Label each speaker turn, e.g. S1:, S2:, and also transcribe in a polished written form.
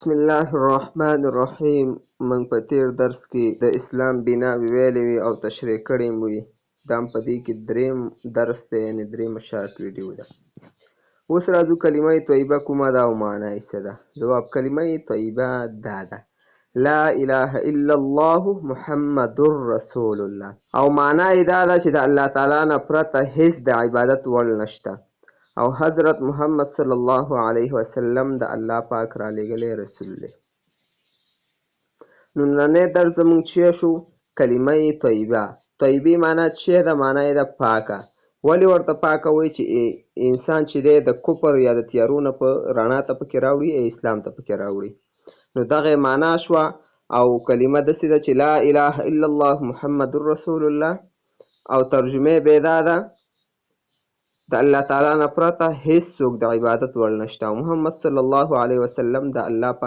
S1: بسم الله الرحمن الرحیم. موږ په تیر درس کې د اسلام بناوې ویلې وې او تشریح کړې مو وي. دا هم په دې کې دریم درس دی، یعنې دریمه شارټ ویډیو ده. اوس راځو کلمه طیبه کومه ده او معنی یې څه ده. ځواب: کلمه طیبه دا ده: لا اله الا الله محمد رسول الله. او معنی یې دا ده چې د الله تعالی نه پرته هیڅ د عبادت وړ نشته او حضرت محمد صلی الله علیه وسلم د الله پاک را لېږلی رسول دی. نننی درس زموږ چی شو؟ کلمه طیبه. طیبې معنی څه ده؟ معنی یې ده پاکه. ولې ورته پاکه وایي؟ چې انسان چې دی د کفر یا د تیارو نه په رڼا ته پکې راوړي، اسلام ته پکې راوړي. نو دغه معنا شوه. او کلمه داسې ده چې لا اله الا الله محمد رسول الله، او ترجمه به یې دا ده: د الله تعالی نه پرته هیڅ څوک د عبادت وړ نشته او محمد صلی الله علیه وسلم د الله پاک